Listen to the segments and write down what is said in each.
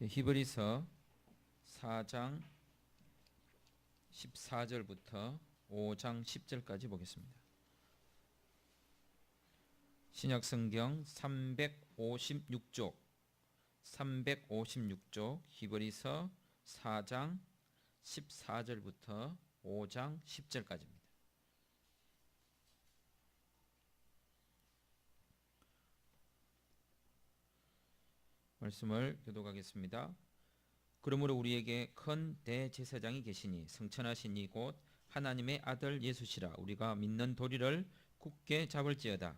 히브리서 4장 14절부터 5장 10절까지 보겠습니다. 신약성경 356쪽 히브리서 4장 14절부터 5장 10절까지입니다. 말씀을 교독하겠습니다. 그러므로 우리에게 큰 대제사장이 계시니 성천하신 이곳 하나님의 아들 예수시라. 우리가 믿는 도리를 굳게 잡을지어다.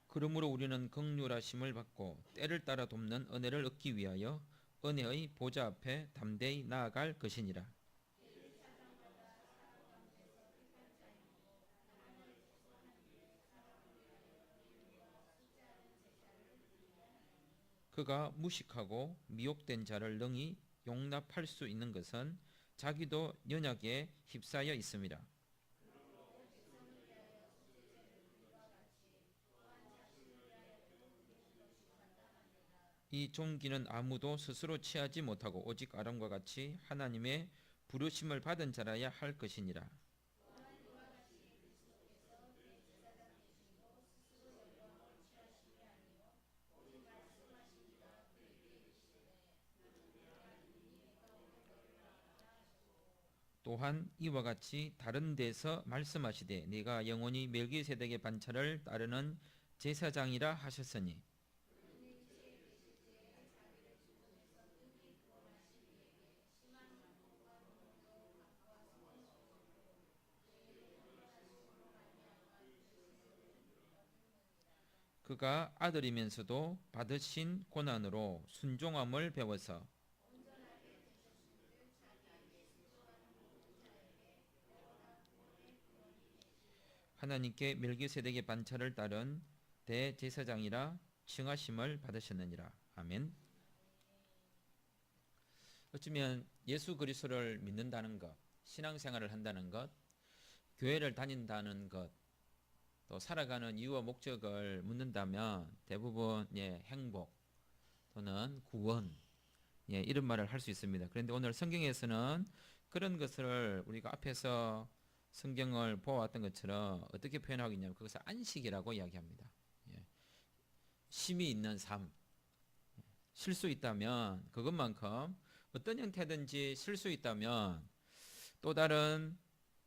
그러므로 우리는 긍휼하심을 받고 때를 따라 돕는 은혜를 얻기 위하여 은혜의 보좌 앞에 담대히 나아갈 것이니라. 그가 무식하고 미혹된 자를 능히 용납할 수 있는 것은 자기도 연약에 휩싸여 있음이라. 이 종기는 아무도 스스로 취하지 못하고 오직 아람과 같이 하나님의 부르심을 받은 자라야 할 것이니라. 또한 이와 같이 다른 데서 말씀하시되 네가 영원히 멜기세덱의 반차를 따르는 제사장이라 하셨으니 그가 아들이면서도 받으신 고난으로 순종함을 배워서 하나님께 멜기세덱의 반차를 따른 대제사장이라 칭하심을 받으셨느니라. 아멘. 어쩌면 예수 그리스도를 믿는다는 것, 신앙생활을 한다는 것, 교회를 다닌다는 것, 또 살아가는 이유와 목적을 묻는다면 대부분 행복 또는 구원 이런 말을 할 수 있습니다. 그런데 오늘 성경에서는 그런 것을 우리가 앞에서 성경을 보아왔던 것처럼 어떻게 표현하고 있냐면 그것을 안식이라고 이야기합니다. 쉼이 있는 삶. 쉴 수 있다면 그것만큼 어떤 형태든지 쉴 수 있다면 또 다른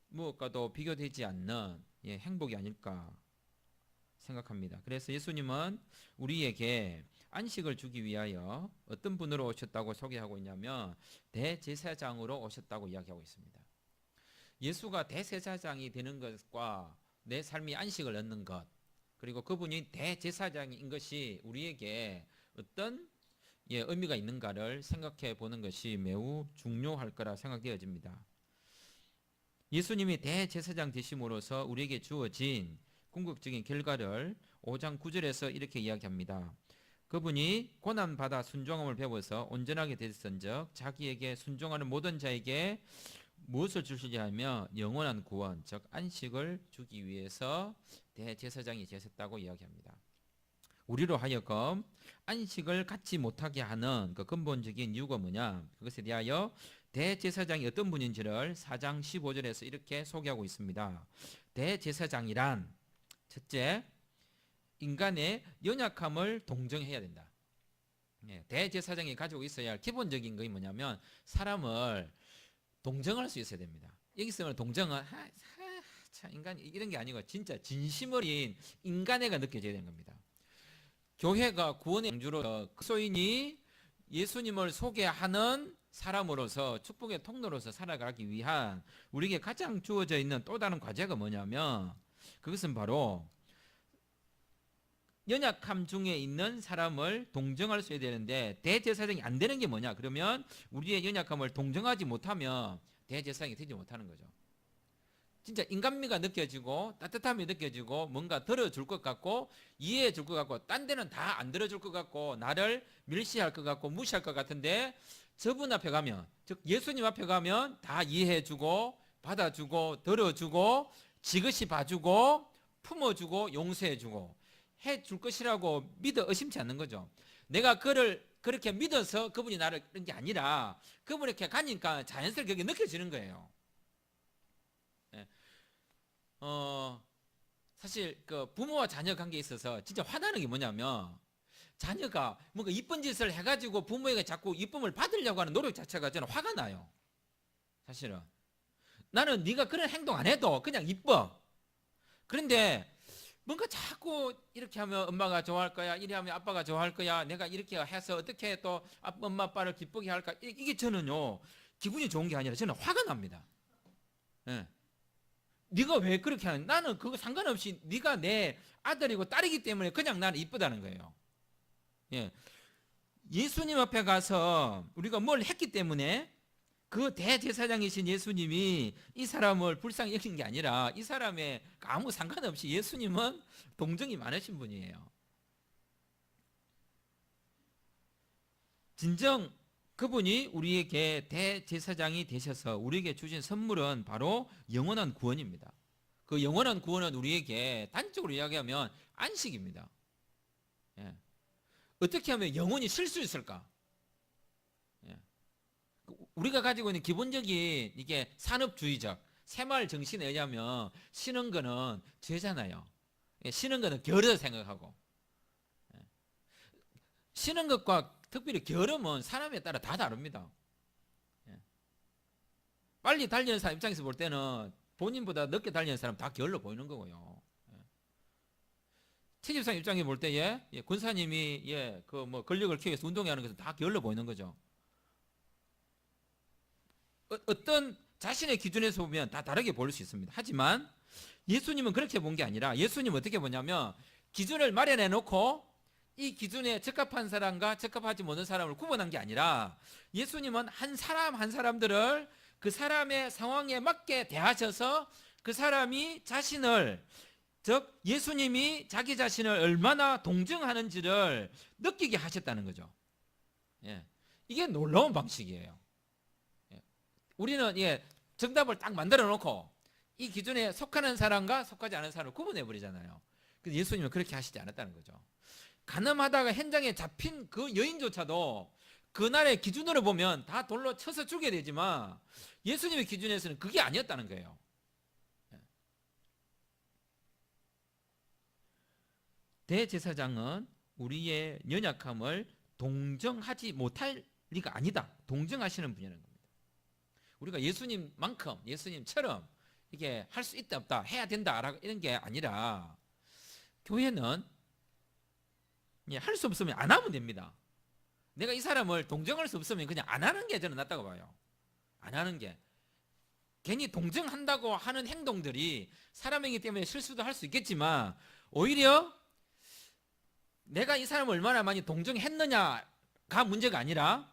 무엇과도 비교되지 않는 행복이 아닐까 생각합니다. 그래서 예수님은 우리에게 안식을 주기 위하여 어떤 분으로 오셨다고 소개하고 있냐면 대제사장으로 오셨다고 이야기하고 있습니다. 예수가 대제사장이 되는 것과 내 삶이 안식을 얻는 것, 그리고 그분이 대제사장인 것이 우리에게 어떤 의미가 있는가를 생각해 보는 것이 매우 중요할 거라 생각되어집니다. 예수님이 대제사장 되심으로써 우리에게 주어진 궁극적인 결과를 5장 9절에서 이렇게 이야기합니다. 그분이 고난받아 순종함을 배워서 온전하게 되었은즉 자기에게 순종하는 모든 자에게 무엇을 주시냐 하면 영원한 구원, 즉 안식을 주기 위해서 대제사장이 되셨다고 이야기합니다. 우리로 하여금 안식을 갖지 못하게 하는 그 근본적인 이유가 뭐냐? 그것에 대하여 대제사장이 어떤 분인지를 4장 15절에서 이렇게 소개하고 있습니다. 대제사장이란 첫째, 인간의 연약함을 동정해야 된다. 대제사장이 가지고 있어야 할 기본적인 것이 뭐냐면 사람을 동정할 수 있어야 됩니다. 여기서 동정은 인간 이런 게 아니고 진짜 진심 어린 인간애가 느껴져야 되는 겁니다. 교회가 구원의 양주로 그리스도인이 예수님을 소개하는 사람으로서 축복의 통로로서 살아가기 위한 우리에게 가장 주어져 있는 또 다른 과제가 뭐냐면 그것은 바로 연약함 중에 있는 사람을 동정할 수 있어야 되는데 대제사장이 안 되는 게 뭐냐? 그러면 우리의 연약함을 동정하지 못하면 대제사장이 되지 못하는 거죠. 진짜 인간미가 느껴지고 따뜻함이 느껴지고 뭔가 들어줄 것 같고 이해해 줄 것 같고 딴 데는 다 안 들어줄 것 같고 나를 멸시할 것 같고 무시할 것 같은데 저분 앞에 가면 즉 예수님 앞에 가면 다 이해해 주고 받아주고 들어주고 지그시 봐주고 품어주고 용서해주고 해줄 것이라고 믿어 의심치 않는 거죠. 내가 그를 그렇게 믿어서 그분이 나를 그런 게 아니라 그분이 이렇게 가니까 자연스럽게 그게 느껴지는 거예요. 예. 사실 그 부모와 자녀 관계에 있어서 진짜 화나는 게 뭐냐면 자녀가 뭔가 이쁜 짓을 해가지고 부모에게 자꾸 이쁨을 받으려고 하는 노력 자체가 저는 화가 나요. 사실은 나는 네가 그런 행동 안 해도 그냥 이뻐. 그런데 뭔가 자꾸 이렇게 하면 엄마가 좋아할 거야, 이래 하면 아빠가 좋아할 거야, 내가 이렇게 해서 어떻게 또 엄마 아빠를 기쁘게 할까, 이게 저는요 기분이 좋은 게 아니라 저는 화가 납니다. 예. 네가 왜 그렇게 하는? 나는 그거 상관없이 네가 내 아들이고 딸이기 때문에 그냥 나는 이쁘다는 거예요. 예. 예수님 앞에 가서 우리가 뭘 했기 때문에 그 대제사장이신 예수님이 이 사람을 불쌍히 여긴 게 아니라 이 사람의 아무 상관없이 예수님은 동정이 많으신 분이에요. 진정 그분이 우리에게 대제사장이 되셔서 우리에게 주신 선물은 바로 영원한 구원입니다. 그 영원한 구원은 우리에게 단적으로 이야기하면 안식입니다. 예. 어떻게 하면 영원히 쉴 수 있을까? 예. 우리가 가지고 있는 기본적인 이게 산업주의적 새마을 정신에 의하면 쉬는 거는 죄잖아요. 예. 쉬는 거는 게으르다 생각하고, 예. 쉬는 것과 특별히 게으름은 사람에 따라 다 다릅니다. 예. 빨리 달리는 사람 입장에서 볼 때는 본인보다 늦게 달리는 사람 다 게을러 보이는 거고요. 채집상 입장에 볼 때, 군사님이, 그 뭐 권력을 키우기 위해서 운동해 하는 것은 다 게을러 보이는 거죠. 어떤 자신의 기준에서 보면 다 다르게 보일 수 있습니다. 하지만 예수님은 그렇게 본 게 아니라 예수님은 어떻게 보냐면 기준을 마련해 놓고 이 기준에 적합한 사람과 적합하지 못한 사람을 구분한 게 아니라 예수님은 한 사람 한 사람들을 그 사람의 상황에 맞게 대하셔서 그 사람이 자신을, 즉 예수님이 자기 자신을 얼마나 동정하는지를 느끼게 하셨다는 거죠. 예. 이게 놀라운 방식이에요. 예. 우리는 정답을 딱 만들어 놓고 이 기준에 속하는 사람과 속하지 않은 사람을 구분해 버리잖아요. 근데 예수님은 그렇게 하시지 않았다는 거죠. 간음하다가 현장에 잡힌 그 여인조차도 그날의 기준으로 보면 다 돌로 쳐서 죽여야 되지만 예수님의 기준에서는 그게 아니었다는 거예요. 대제사장은 우리의 연약함을 동정하지 못할 리가 아니다. 동정하시는 분이라는 겁니다. 우리가 예수님만큼, 예수님처럼 이게 할 수 있다 없다, 해야 된다 이런 게 아니라 교회는 할 수 없으면 안 하면 됩니다. 내가 이 사람을 동정할 수 없으면 그냥 안 하는 게 저는 낫다고 봐요. 안 하는 게. 괜히 동정한다고 하는 행동들이 사람이기 때문에 실수도 할 수 있겠지만 오히려 내가 이 사람을 얼마나 많이 동정했느냐가 문제가 아니라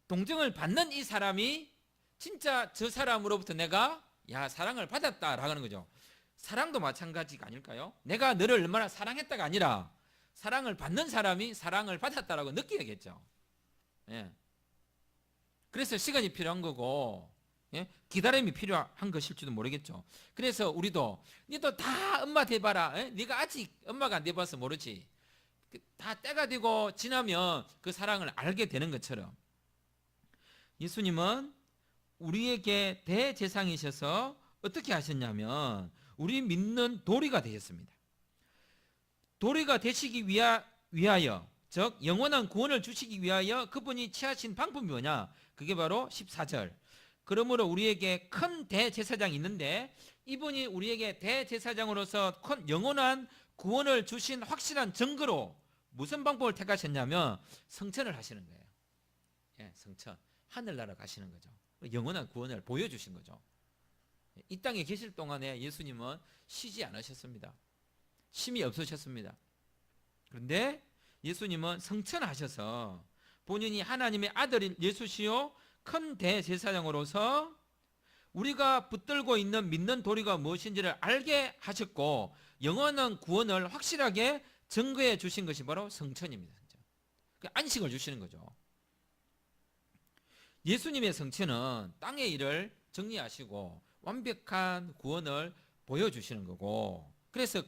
동정을 받는 이 사람이 진짜 저 사람으로부터 내가 사랑을 받았다라는 거죠. 사랑도 마찬가지가 아닐까요? 내가 너를 얼마나 사랑했다가 아니라 사랑을 받는 사람이 사랑을 받았다라고 느껴야겠죠. 예. 그래서 시간이 필요한 거고, 기다림이 필요한 것일지도 모르겠죠. 그래서 우리도 니도 다 엄마 돼봐라. 네가 아직 엄마가 안 돼봐서 모르지. 다 때가 되고 지나면 그 사랑을 알게 되는 것처럼 예수님은 우리에게 대제사장이셔서 어떻게 하셨냐면 우리 믿는 도리가 되셨습니다. 도리가 되시기 위하여, 즉 영원한 구원을 주시기 위하여 그분이 취하신 방법이 뭐냐? 그게 바로 14절. 그러므로 우리에게 큰 대제사장이 있는데 이분이 우리에게 대제사장으로서 큰 영원한 구원을 주신 확실한 증거로 무슨 방법을 택하셨냐면 성천을 하시는 거예요. 성천. 하늘나라 가시는 거죠. 영원한 구원을 보여주신 거죠. 이 땅에 계실 동안에 예수님은 쉬지 않으셨습니다. 쉼이 없으셨습니다. 그런데 예수님은 성천하셔서 본인이 하나님의 아들인 예수시요 큰 대제사장으로서 우리가 붙들고 있는 믿는 도리가 무엇인지를 알게 하셨고 영원한 구원을 확실하게 증거해 주신 것이 바로 성천입니다. 안식을 주시는 거죠. 예수님의 성천은 땅의 일을 정리하시고 완벽한 구원을 보여주시는 거고, 그래서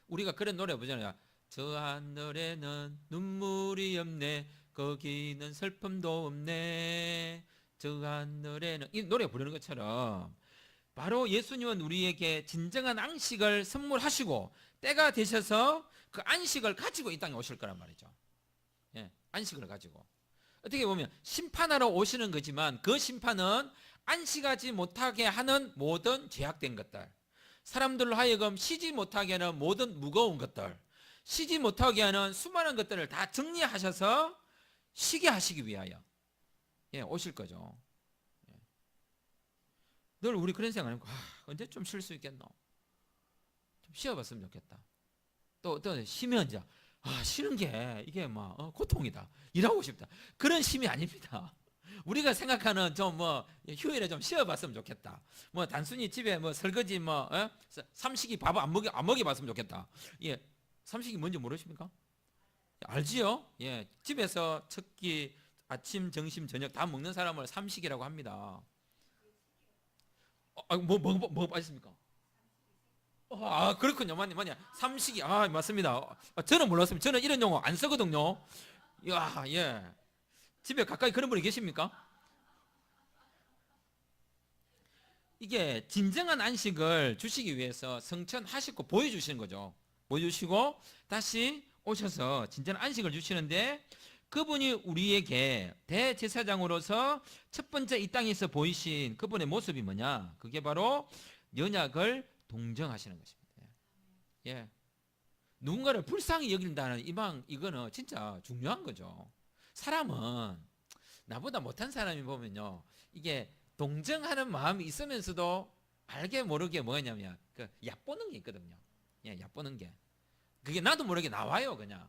우리가 그런 노래 보잖아요. 저 하늘에는 눈물이 없네, 거기는 슬픔도 없네, 저 하늘에는, 이 노래 부르는 것처럼 바로 예수님은 우리에게 진정한 안식을 선물하시고 때가 되셔서 그 안식을 가지고 이 땅에 오실 거란 말이죠. 예, 안식을 가지고. 어떻게 보면 심판하러 오시는 거지만 그 심판은 안식하지 못하게 하는 모든 죄악된 것들, 사람들로 하여금 쉬지 못하게 하는 모든 무거운 것들, 쉬지 못하게 하는 수많은 것들을 다 정리하셔서 쉬게 하시기 위하여 오실 거죠. 늘 우리 그런 생각을 하고, 언제 좀 쉴 수 있겠노? 좀 쉬어봤으면 좋겠다. 또 쉬면 이제 쉬는 게 이게 고통이다, 일하고 싶다, 그런 쉼이 아닙니다. 우리가 생각하는 좀 휴일에 좀 쉬어봤으면 좋겠다, 단순히 집에 설거지 삼식이 밥 안 먹여봤으면 좋겠다. 예, 삼식이 뭔지 모르십니까? 알지요? 예, 집에서 첫 끼 아침, 점심, 저녁 다 먹는 사람을 삼식이라고 합니다. 뭐 빠졌습니까? 그렇군요. 맞네. 삼식이, 맞습니다. 저는 몰랐습니다. 저는 이런 용어 안 쓰거든요. 이야, 예. 집에 가까이 그런 분이 계십니까? 이게 진정한 안식을 주시기 위해서 성천하시고 보여주시는 거죠. 보여주시고 다시 오셔서 진정한 안식을 주시는데, 그분이 우리에게 대제사장으로서 첫 번째 이 땅에서 보이신 그분의 모습이 뭐냐? 그게 바로 연약을 동정하시는 것입니다. 예. 누군가를 불쌍히 여긴다는 이거는 진짜 중요한 거죠. 사람은 나보다 못한 사람이 보면요, 이게 동정하는 마음이 있으면서도 알게 모르게 뭐냐면 그 얕보는 게 있거든요. 예, 얕보는 게. 그게 나도 모르게 나와요, 그냥.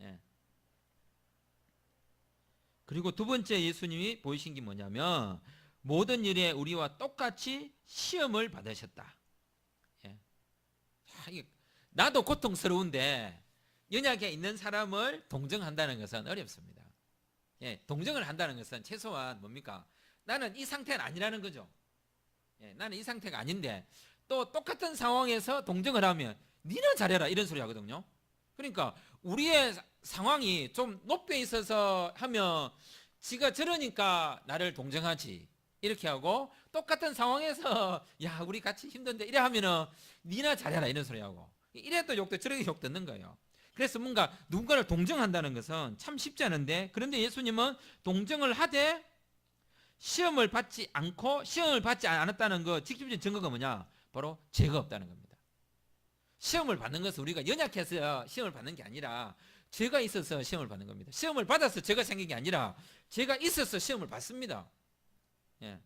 예. 그리고 두 번째 예수님이 보이신 게 뭐냐면 모든 일에 우리와 똑같이 시험을 받으셨다. 예. 나도 고통스러운데 연약에 있는 사람을 동정한다는 것은 어렵습니다. 예, 동정을 한다는 것은 최소한 뭡니까? 나는 이 상태는 아니라는 거죠. 예, 나는 이 상태가 아닌데 또 똑같은 상황에서 동정을 하면 니는 잘해라 이런 소리 하거든요. 그러니까 우리의 상황이 좀 높게 있어서 하면 지가 저러니까 나를 동정하지 이렇게 하고, 똑같은 상황에서 야 우리 같이 힘든데 이래 하면은 니나 잘해라 이런 소리 하고, 이래 또 욕도 저렇게 욕 듣는 거예요. 그래서 뭔가 누군가를 동정한다는 것은 참 쉽지 않은데, 그런데 예수님은 동정을 하되 시험을 받지 않고, 시험을 받지 않았다는 거 직접적인 증거가 뭐냐? 바로 죄가 없다는 겁니다. 시험을 받는 것은 우리가 연약해서 시험을 받는 게 아니라 죄가 있어서 시험을 받는 겁니다. 시험을 받아서 죄가 생긴 게 아니라 죄가 있어서 시험을 받습니다. 예.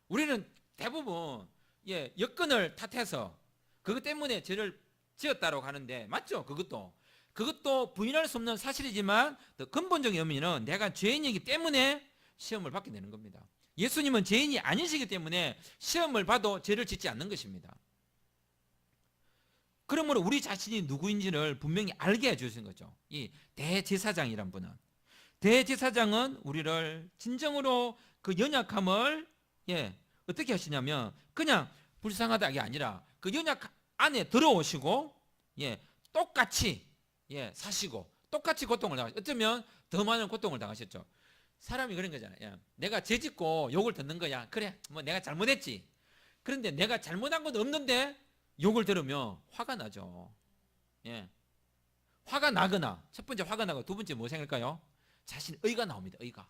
우리는 대부분 여건을 탓해서 그것 때문에 죄를 지었다고 하는데 맞죠? 그것도 부인할 수 없는 사실이지만 더 근본적인 의미는 내가 죄인이기 때문에 시험을 받게 되는 겁니다. 예수님은 죄인이 아니시기 때문에 시험을 봐도 죄를 짓지 않는 것입니다. 그러므로 우리 자신이 누구인지를 분명히 알게 해주신 거죠. 이 대제사장이란 분은, 대제사장은 우리를 진정으로 그 연약함을 어떻게 하시냐면 그냥 불쌍하다가 아니라 그 연약 안에 들어오시고 똑같이 사시고 똑같이 고통을 당하셨죠. 어쩌면 더 많은 고통을 당하셨죠. 사람이 그런 거잖아요. 내가 죄짓고 욕을 듣는 거야. 그래, 내가 잘못했지. 그런데 내가 잘못한 건 없는데 욕을 들으면 화가 나죠. 화가 나거나, 첫 번째 화가 나고 두 번째 뭐 생길까요? 자신 의가 나옵니다. 의가.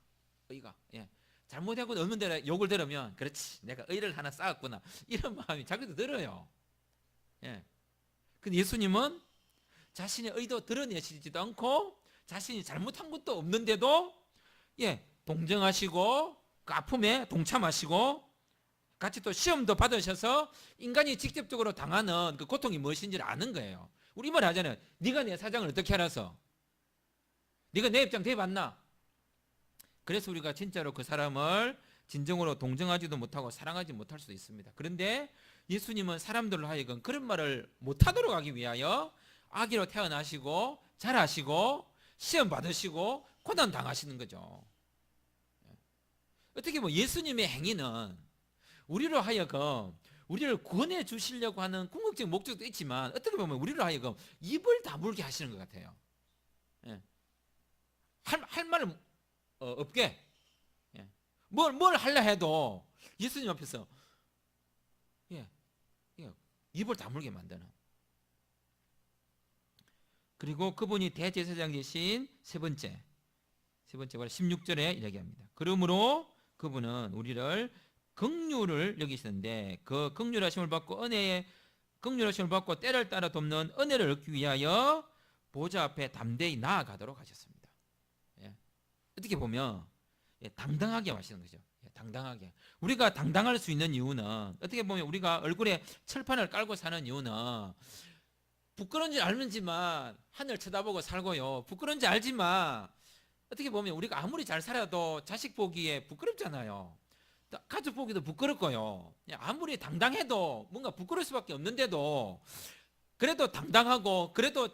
잘못하고 없는데 욕을 들으면 그렇지, 내가 의를 하나 쌓았구나 이런 마음이 자기도 들어요. 근데 예수님은 자신의 의도 드러내시지도 않고 자신이 잘못한 것도 없는데도 동정하시고 그 아픔에 동참하시고 같이 또 시험도 받으셔서 인간이 직접적으로 당하는 그 고통이 무엇인지를 아는 거예요. 우리 이 말 하잖아요. 네가 내 사정을 어떻게 알아서? 네가 내 입장 대봤나? 그래서 우리가 진짜로 그 사람을 진정으로 동정하지도 못하고 사랑하지 못할 수도 있습니다. 그런데 예수님은 사람들로 하여금 그런 말을 못하도록 하기 위하여 아기로 태어나시고 자라시고 시험 받으시고 고난 당하시는 거죠. 어떻게 보면 예수님의 행위는 우리로 하여금 우리를 구원해 주시려고 하는 궁극적인 목적도 있지만 어떻게 보면 우리로 하여금 입을 다물게 하시는 것 같아요. 예. 할 말은 없게. 예. 뭘 하려 해도 예수님 앞에서 예. 입을 다물게 만드는. 그리고 그분이 대제사장 되신 세 번째 바로 16절에 이야기합니다. 그러므로 그분은 우리를 긍휼을 여기시는데 그 긍휼하심을 받고 긍휼하심을 받고 때를 따라 돕는 은혜를 얻기 위하여 보좌 앞에 담대히 나아가도록 하셨습니다. 예. 어떻게 보면 당당하게 하시는 거죠. 당당하게. 우리가 당당할 수 있는 이유는 어떻게 보면 우리가 얼굴에 철판을 깔고 사는 이유는 부끄러운지 알지만 하늘 쳐다보고 살고요. 부끄러운지 알지만 어떻게 보면 우리가 아무리 잘 살아도 자식 보기에 부끄럽잖아요. 가족 보기도 부끄럽고요. 아무리 당당해도 뭔가 부끄러울 수밖에 없는데도 그래도 당당하고 그래도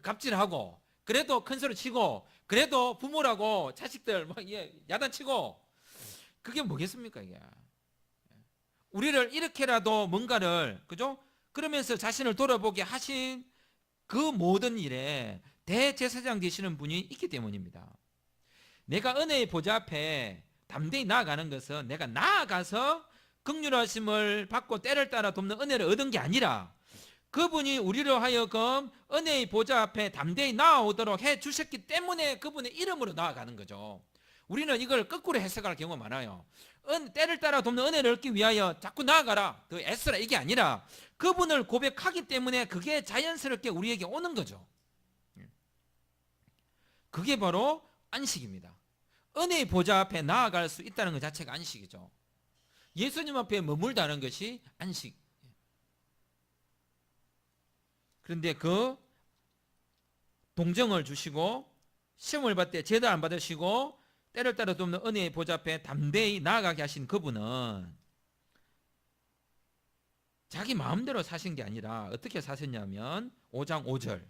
갑질하고 그래도 큰 소리 치고 그래도 부모라고 자식들 막 야단치고 그게 뭐겠습니까 이게. 우리를 이렇게라도 뭔가를 그죠? 그러면서 자신을 돌아보게 하신 그 모든 일에 대제사장 되시는 분이 있기 때문입니다. 내가 은혜의 보좌 앞에 담대히 나아가는 것은 내가 나아가서 긍휼하심을 받고 때를 따라 돕는 은혜를 얻은 게 아니라 그분이 우리로 하여금 은혜의 보좌 앞에 담대히 나아오도록 해 주셨기 때문에 그분의 이름으로 나아가는 거죠. 우리는 이걸 거꾸로 해석할 경우가 많아요. 때를 따라 돕는 은혜를 얻기 위하여 자꾸 나아가라, 더 애쓰라, 이게 아니라 그분을 고백하기 때문에 그게 자연스럽게 우리에게 오는 거죠. 그게 바로 안식입니다. 은혜의 보좌 앞에 나아갈 수 있다는 것 자체가 안식이죠. 예수님 앞에 머물다는 것이 안식. 그런데 그 동정을 주시고 시험을 받을 때 제도 안 받으시고 때를 따라 돕는 은혜의 보좌 앞에 담대히 나아가게 하신 그분은 자기 마음대로 사신 게 아니라 어떻게 사셨냐면 5장 5절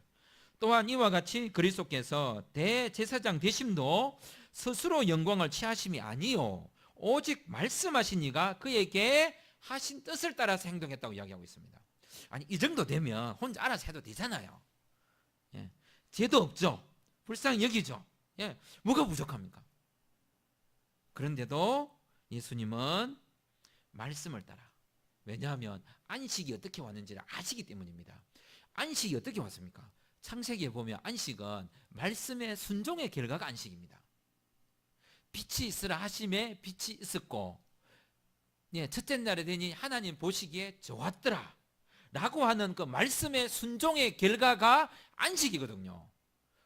또한 이와 같이 그리스도께서 대제사장 되심도 스스로 영광을 취하심이 아니요 오직 말씀하신 이가 그에게 하신 뜻을 따라서 행동했다고 이야기하고 있습니다. 아니 이 정도 되면 혼자 알아서 해도 되잖아요. 예. 죄도 없죠. 불쌍히 여기죠. 예. 뭐가 부족합니까? 그런데도 예수님은 말씀을 따라. 왜냐하면 안식이 어떻게 왔는지를 아시기 때문입니다. 안식이 어떻게 왔습니까? 창세기에 보면 안식은 말씀의 순종의 결과가 안식입니다. 빛이 있으라 하심에 빛이 있었고 첫째 날에 되니 하나님 보시기에 좋았더라 라고 하는 그 말씀의 순종의 결과가 안식이거든요.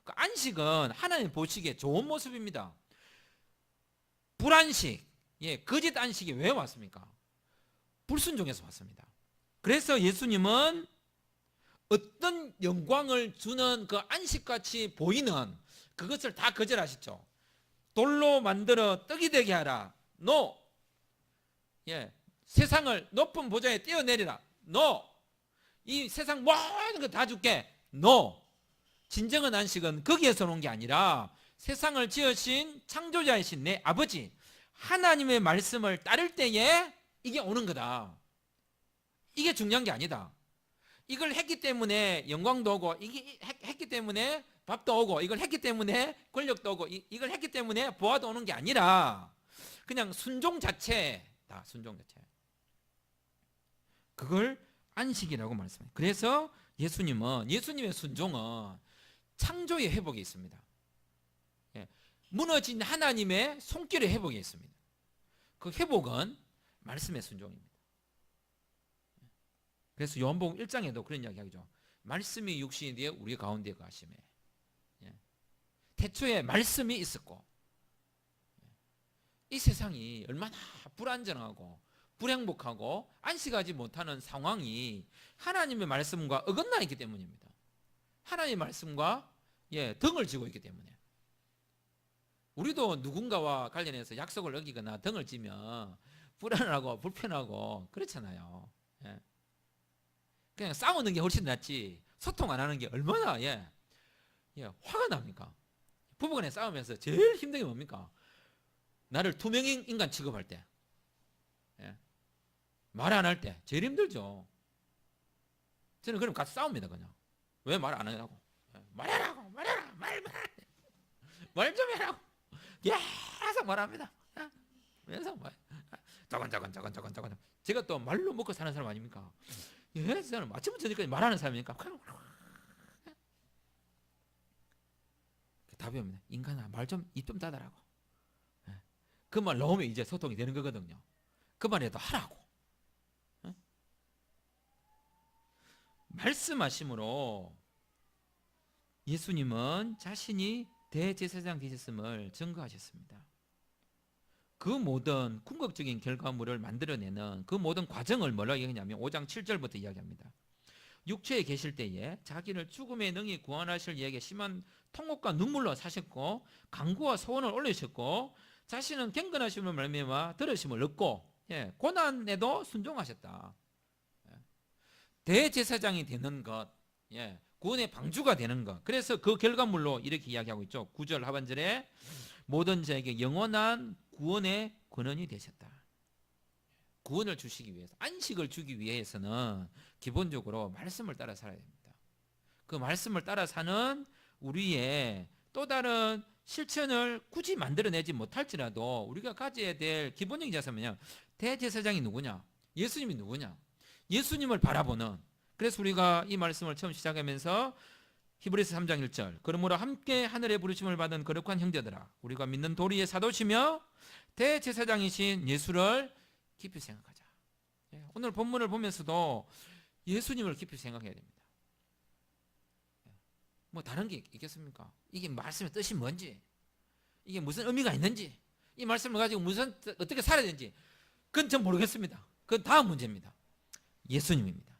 그 안식은 하나님 보시기에 좋은 모습입니다. 불안식, 거짓 안식이 왜 왔습니까? 불순종에서 왔습니다. 그래서 예수님은 어떤 영광을 주는 그 안식같이 보이는 그것을 다 거절하시죠. 돌로 만들어 떡이 되게 하라. No. 세상을 높은 보좌에 떼어내리라. No. 이 세상 모든 거 다 줄게. No. 진정한 안식은 거기에서 온 게 아니라 세상을 지으신 창조자이신 내 아버지 하나님의 말씀을 따를 때에 이게 오는 거다. 이게 중요한 게 아니다. 이걸 했기 때문에 영광도 오고 이게 했기 때문에 밥도 오고 이걸 했기 때문에 권력도 오고 이걸 했기 때문에 보아도 오는 게 아니라 그냥 순종 자체다. 순종 자체. 그걸 안식이라고 말씀해요. 그래서 예수님의 순종은 창조의 회복에 있습니다. 무너진 하나님의 손길의 회복에 있습니다. 그 회복은 말씀의 순종입니다. 그래서 요한복음 1장에도 그런 이야기하죠. 말씀이 육신이 되어 우리 가운데 거하시매. 태초에 말씀이 있었고 이 세상이 얼마나 불안정하고 불행복하고 안식하지 못하는 상황이 하나님의 말씀과 어긋나 있기 때문입니다. 하나님의 말씀과 등을 지고 있기 때문에 우리도 누군가와 관련해서 약속을 어기거나 등을 지면 불안하고 불편하고 그렇잖아요. 그냥 싸우는 게 훨씬 낫지 소통 안 하는 게 얼마나 화가 납니까? 부부간에 싸우면서 제일 힘든 게 뭡니까? 나를 투명인간 취급할 때 말 안 할 때 제일 힘들죠. 저는 그럼 같이 싸웁니다. 그냥 왜 말 안 하냐고. 말해라고, 말해라, 말 좀 해라고. 계속 말합니다. 계속 말. 저건. 제가 또 말로 먹고 사는 사람 아닙니까? 저는 아침부터 저녁까지 말하는 사람이니까. 답이 없네. 인간아, 말 좀, 입 좀 닫아라고. 그 말 나오면 이제 소통이 되는 거거든요. 그 말이라도 하라고. 말씀하심으로 예수님은 자신이 대제사장 되셨음을 증거하셨습니다. 그 모든 궁극적인 결과물을 만들어내는 그 모든 과정을 뭐라고 얘기하냐면 5장 7절부터 이야기합니다. 육체에 계실 때에 자기를 죽음에 능히 구원하실 이에게 심한 통곡과 눈물로 사셨고 간구와 소원을 올리셨고 자신은 경건하심을 말미암아 들으심을 얻고 고난에도 순종하셨다. 대제사장이 되는 것, 구원의 방주가 되는 것. 그래서 그 결과물로 이렇게 이야기하고 있죠. 9절 하반절에 모든 자에게 영원한 구원의 권한이 되셨다. 구원을 주시기 위해서, 안식을 주기 위해서는 기본적으로 말씀을 따라 살아야 됩니다. 그 말씀을 따라 사는 우리의 또 다른 실천을 굳이 만들어내지 못할지라도 우리가 가져야 될 기본적인 자세는요. 대제사장이 누구냐? 예수님이 누구냐? 예수님을 바라보는. 그래서 우리가 이 말씀을 처음 시작하면서 히브리서 3장 1절 그러므로 함께 하늘의 부르심을 받은 거룩한 형제들아 우리가 믿는 도리의 사도시며 대제사장이신 예수를 깊이 생각하자. 오늘 본문을 보면서도 예수님을 깊이 생각해야 됩니다. 뭐 다른 게 있겠습니까? 이게 말씀의 뜻이 뭔지, 이게 무슨 의미가 있는지, 이 말씀을 가지고 어떻게 살아야 되는지 그건 전 모르겠습니다. 그건 다음 문제입니다. 예수님입니다.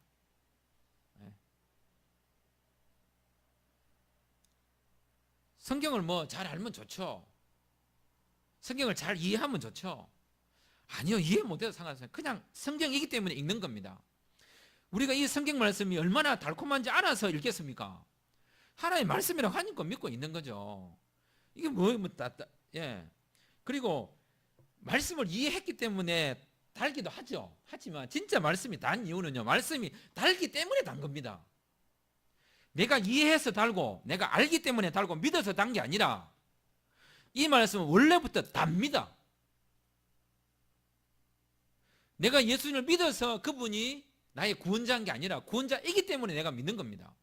성경을 뭐 잘 알면 좋죠. 성경을 잘 이해하면 좋죠. 아니요, 이해 못해도 상관없어요. 그냥 성경이기 때문에 읽는 겁니다. 우리가 이 성경 말씀이 얼마나 달콤한지 알아서 읽겠습니까? 하나님의 말씀이라고 하니까 믿고 있는 거죠. 이게 그리고 말씀을 이해했기 때문에 달기도 하죠. 하지만 진짜 말씀이 단 이유는요, 말씀이 달기 때문에 단 겁니다. 내가 이해해서 달고 내가 알기 때문에 달고 믿어서 단 게 아니라 이 말씀은 원래부터 답니다. 내가 예수님을 믿어서 그분이 나의 구원자인 게 아니라 구원자이기 때문에 내가 믿는 겁니다.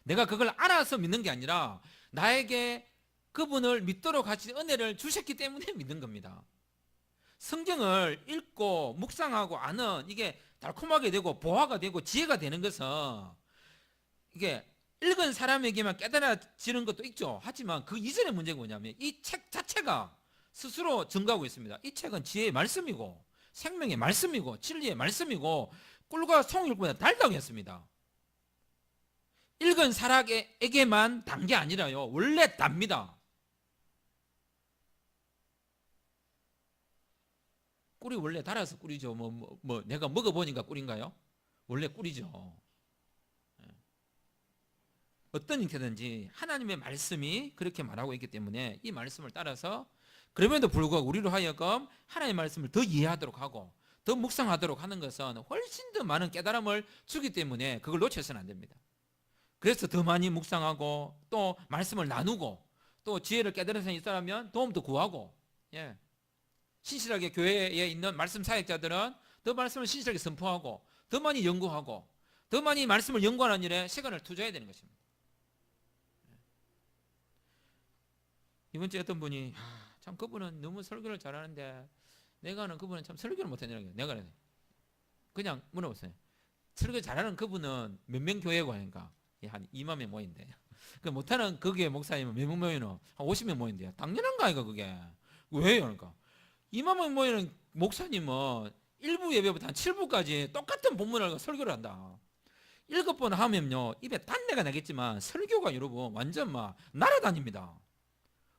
내가 그걸 알아서 믿는 게 아니라 나에게 그분을 믿도록 하신 은혜를 주셨기 때문에 믿는 겁니다. 성경을 읽고 묵상하고 아는 이게 달콤하게 되고 보화가 되고 지혜가 되는 것은 이게 읽은 사람에게만 깨달아지는 것도 있죠. 하지만 그 이전의 문제가 뭐냐면 이 책 자체가 스스로 증거하고 있습니다. 이 책은 지혜의 말씀이고 생명의 말씀이고 진리의 말씀이고 꿀과 송일보다 달다고 했습니다. 읽은 사람에게만 단 게 아니라요, 원래 답니다. 꿀이 원래 달아서 꿀이죠. 내가 먹어보니까 꿀인가요? 원래 꿀이죠. 어떤 형태든지 하나님의 말씀이 그렇게 말하고 있기 때문에 이 말씀을 따라서 그럼에도 불구하고 우리로 하여금 하나님의 말씀을 더 이해하도록 하고 더 묵상하도록 하는 것은 훨씬 더 많은 깨달음을 주기 때문에 그걸 놓쳐서는 안 됩니다. 그래서 더 많이 묵상하고 또 말씀을 나누고 또 지혜를 깨달은 사람이 있다면 도움도 구하고, 신실하게 교회에 있는 말씀 사역자들은 더 말씀을 신실하게 선포하고 더 많이 연구하고 더 많이 말씀을 연구하는 일에 시간을 투자해야 되는 것입니다. 이번 주에 어떤 분이 참 그분은 너무 설교를 잘하는데 내가 아는 그분은 참 설교를 못하냐고. 내가 그냥 물어봤어요. 설교 잘하는 그분은 몇 명 교회고 하니까 한 2만 명 모인대. 그 못하는 그 교회 목사님은 몇 명 모이노? 한 50명 모인대요. 당연한 거 아이가 그게. 왜요? 그러니까 2만 명 모이는 목사님은 1부 예배부터 한 7부까지 똑같은 본문을 설교를 한다. 7번 하면요 입에 단내가 나겠지만 설교가 여러분 완전 막 날아다닙니다.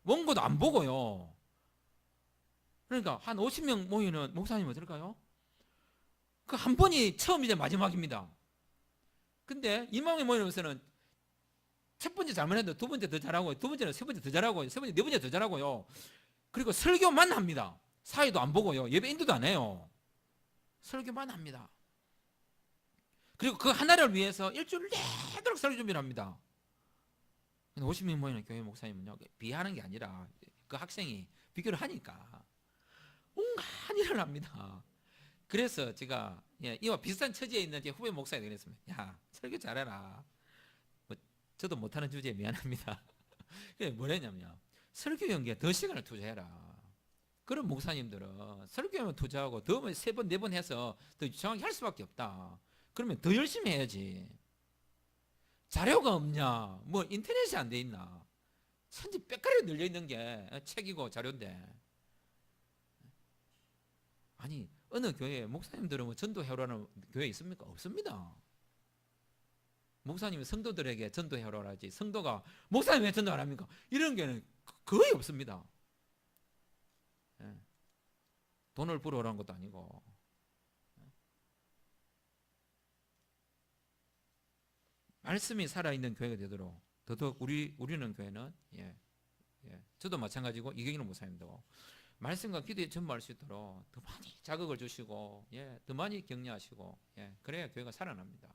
원고도 안 보고요. 그러니까 한 50명 모이는 목사님 어떨까요? 그 한 번이 처음이자 마지막입니다. 근데 2만 명 모이면서는 첫 번째 잘못해도 두 번째 더 잘하고 두 번째는 세 번째 더 잘하고 세 번째 네 번째 더 잘하고요. 그리고 설교만 합니다. 사회도 안 보고요. 예배 인도도 안 해요. 설교만 합니다. 그리고 그 하나를 위해서 일주일 내도록 설교 준비를 합니다. 50명 모이는 교회 목사님은요, 비하하는 게 아니라 그 학생이 비교를 하니까 온갖 일을 합니다. 그래서 제가 이와 비슷한 처지에 있는 제 후배 목사님이 그랬습니다. 야, 설교 잘해라. 뭐 저도 못하는 주제에 미안합니다. 그게 뭐랬냐면요, 설교 연기에 더 시간을 투자해라. 그런 목사님들은 설교에만 투자하고 더 3번, 4번 해서 더 정확히 할 수밖에 없다. 그러면 더 열심히 해야지. 자료가 없냐? 뭐 인터넷이 안 돼 있나? 천지 빽가리 늘려 있는 게 책이고 자료인데. 아니, 어느 교회에 목사님들은 뭐 전도해오라는 교회 있습니까? 없습니다. 목사님이 성도들에게 전도해오라 하지, 성도가 목사님 왜 전도 안 합니까? 이런 게는 거의 없습니다. 돈을 벌어오라는 것도 아니고. 말씀이 살아있는 교회가 되도록 더더욱 우리는 교회는 저도 마찬가지고 이경인 목사님도 말씀과 기도에 전무할 수 있도록 더 많이 자극을 주시고 더 많이 격려하시고 그래야 교회가 살아납니다.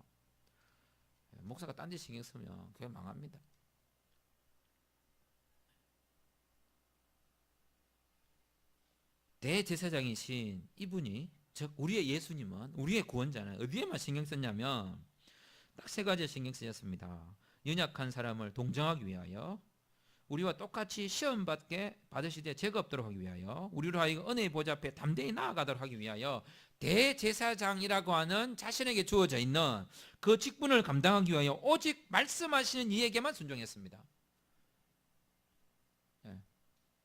목사가 딴 데 신경 쓰면 교회 망합니다. 대제사장이신 이분이, 즉 우리의 예수님은, 우리의 구원자는 어디에만 신경 썼냐면 딱 3가지에 신경 쓰셨습니다. 연약한 사람을 동정하기 위하여, 우리와 똑같이 시험 받으시되 죄가 없도록 하기 위하여, 우리로 하여금 은혜의 보좌 앞에 담대히 나아가도록 하기 위하여 대제사장이라고 하는 자신에게 주어져 있는 그 직분을 감당하기 위하여 오직 말씀하시는 이에게만 순종했습니다.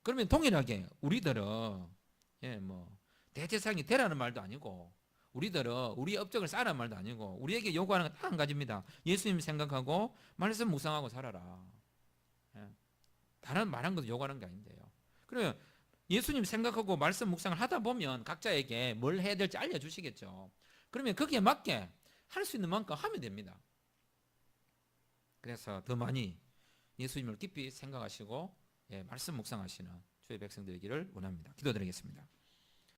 그러면 동일하게 우리들은 대제사장이 되라는 말도 아니고, 우리들은 우리의 업적을 쌓으라는 말도 아니고, 우리에게 요구하는 건 딱 한 가지입니다. 예수님 생각하고 말씀 묵상하고 살아라. 다른 말한 것도 요구하는 게 아닌데요. 그러면 예수님 생각하고 말씀 묵상을 하다 보면 각자에게 뭘 해야 될지 알려주시겠죠. 그러면 거기에 맞게 할 수 있는 만큼 하면 됩니다. 그래서 더 많이 예수님을 깊이 생각하시고 말씀 묵상하시는 주의 백성들이기를 원합니다. 기도드리겠습니다.